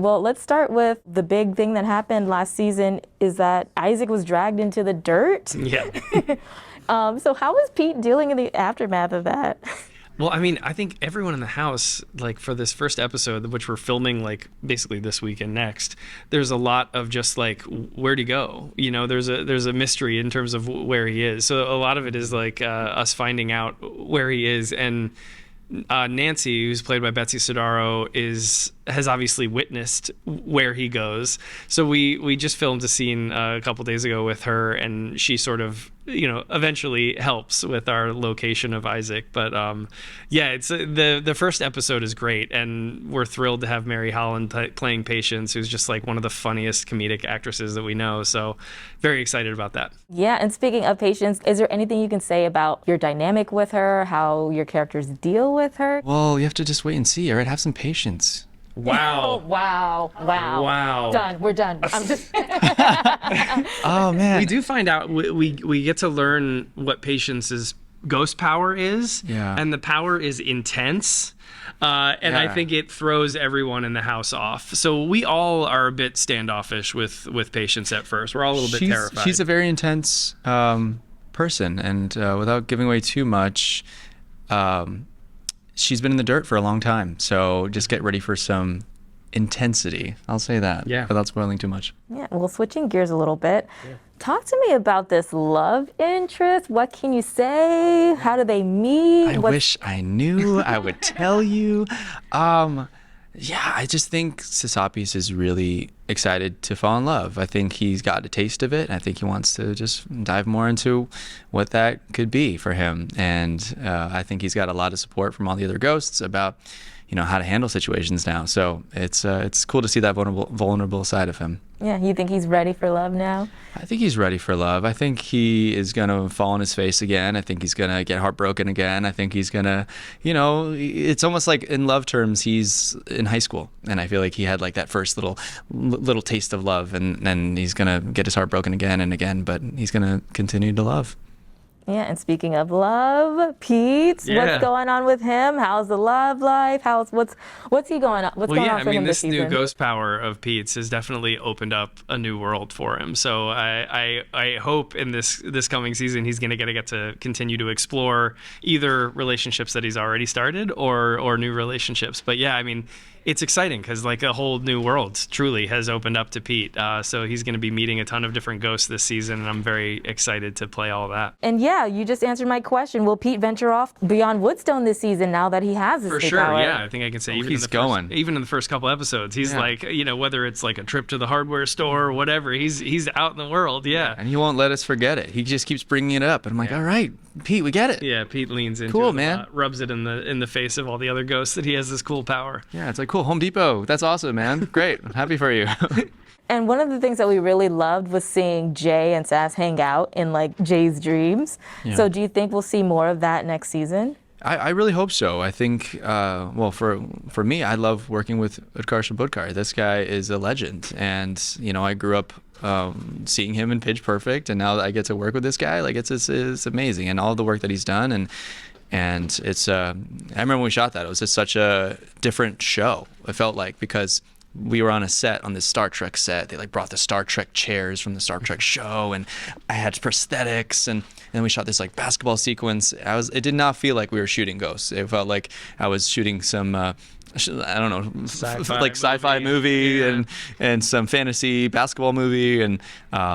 Well, let's start with the big thing that happened last season is that Isaac was dragged into the dirt. Yeah. So how was Pete dealing in the aftermath of that? Well, I mean, I think everyone in the house, like for this first episode, which we're filming like basically this week and next, there's a lot of just like, where'd he go? You know, there's a mystery in terms of where he is. So a lot of it is like us finding out where he is. And Nancy, who's played by Betsy Sodaro, has obviously witnessed where he goes. So we just filmed a scene a couple days ago with her, and she sort of, you know, eventually helps with our location of Isaac. But yeah, it's the first episode is great, and we're thrilled to have Mary Holland playing Patience, who's just like one of the funniest comedic actresses that we know. So very excited about that. Yeah, and speaking of Patience, is there anything you can say about your dynamic with her, how your characters deal with her? Well, you have to just wait and see. All right, have some patience. Wow. Wow. Done. We're done. I'm just. Oh man. We do find out we get to learn what Patience's ghost power is. Yeah. And the power is intense. And I think it throws everyone in the house off. So we all are a bit standoffish with Patience at first. We're all a little bit terrified. She's a very intense person, and without giving away too much, she's been in the dirt for a long time. So just get ready for some intensity. I'll say that. Yeah. Without spoiling too much. Yeah, well, switching gears a little bit. Yeah. Talk to me about this love interest. What can you say? How do they meet? I wish I knew. I would tell you. Yeah, I just think Sasappis is really excited to fall in love. I think he's got a taste of it. I think he wants to just dive more into what that could be for him. And I think he's got a lot of support from all the other ghosts about, you know, how to handle situations now. So it's cool to see that vulnerable side of him. Yeah, you think he's ready for love now? I think he's ready for love. I think he is going to fall on his face again. I think he's going to get heartbroken again. I think he's going to, you know, it's almost like in love terms, he's in high school. And I feel like he had like that first little taste of love, and then he's going to get his heart broken again and again, but he's going to continue to love. Yeah, and speaking of love, Pete, what's going on with him? How's the love life? What's he going on? What's going on for him this season? This new ghost power of Pete's has definitely opened up a new world for him. So I hope in this coming season he's going to get to continue to explore either relationships that he's already started or new relationships. But yeah, I mean, it's exciting because like a whole new world truly has opened up to Pete. So he's going to be meeting a ton of different ghosts this season, and I'm very excited to play all that. And yeah, you just answered my question. Will Pete venture off beyond Woodstone this season now that he has this For sure, power? Yeah. I think I can say he's going. Even in the first couple episodes, he's like, you know, whether it's like a trip to the hardware store or whatever, he's out in the world, And he won't let us forget it. He just keeps bringing it up, and I'm like, all right, Pete, we get it. Yeah, Pete leans into cool, it man. A lot, rubs it in the face of all the other ghosts that he has this cool power. Yeah, it's like, cool, Home Depot. That's awesome, man. Great. I'm happy for you. And one of the things that we really loved was seeing Jay and Sass hang out in like Jay's dreams. Yeah. So do you think we'll see more of that next season? I really hope so. I think, well, for me, I love working with Utkarsh Budkar. This guy is a legend. And, you know, I grew up seeing him in Pitch Perfect, and now that I get to work with this guy, like it's amazing. And all the work that he's done, and it's I remember when we shot that, it was just such a different show, it felt like, because we were on a set, on this Star Trek set. They like brought the Star Trek chairs from the Star Trek show, and I had prosthetics, and then we shot this like basketball sequence. It did not feel like we were shooting ghosts. It felt like I was shooting some I don't know, sci-fi movie and some fantasy basketball movie, and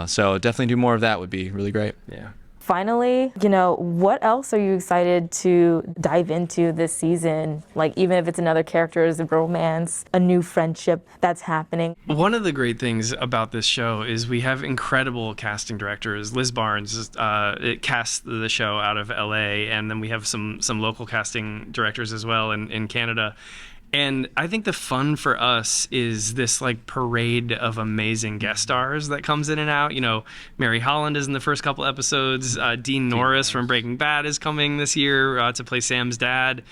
so definitely do more of that would be really great. Yeah. Finally, you know, what else are you excited to dive into this season? Like, even if it's another character's romance, a new friendship that's happening. One of the great things about this show is we have incredible casting directors. Liz Barnes cast the show out of LA, and then we have some local casting directors as well in Canada. And I think the fun for us is this like parade of amazing guest stars that comes in and out. You know, Mary Holland is in the first couple episodes. Dean Norris from Breaking Bad is coming this year to play Sam's dad.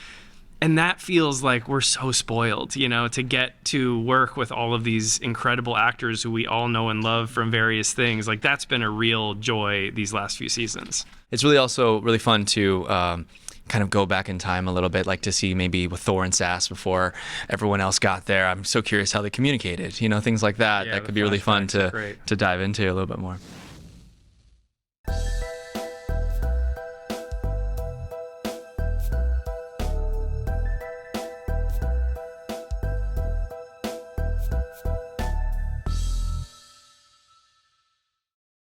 And that feels like we're so spoiled, you know, to get to work with all of these incredible actors who we all know and love from various things. Like, that's been a real joy these last few seasons. It's really also really fun to kind of go back in time a little bit, like to see maybe with Thor and Sass before everyone else got there. I'm so curious how they communicated, things like that. Yeah, That the could be really fun flashbacks are great. to dive into a little bit more.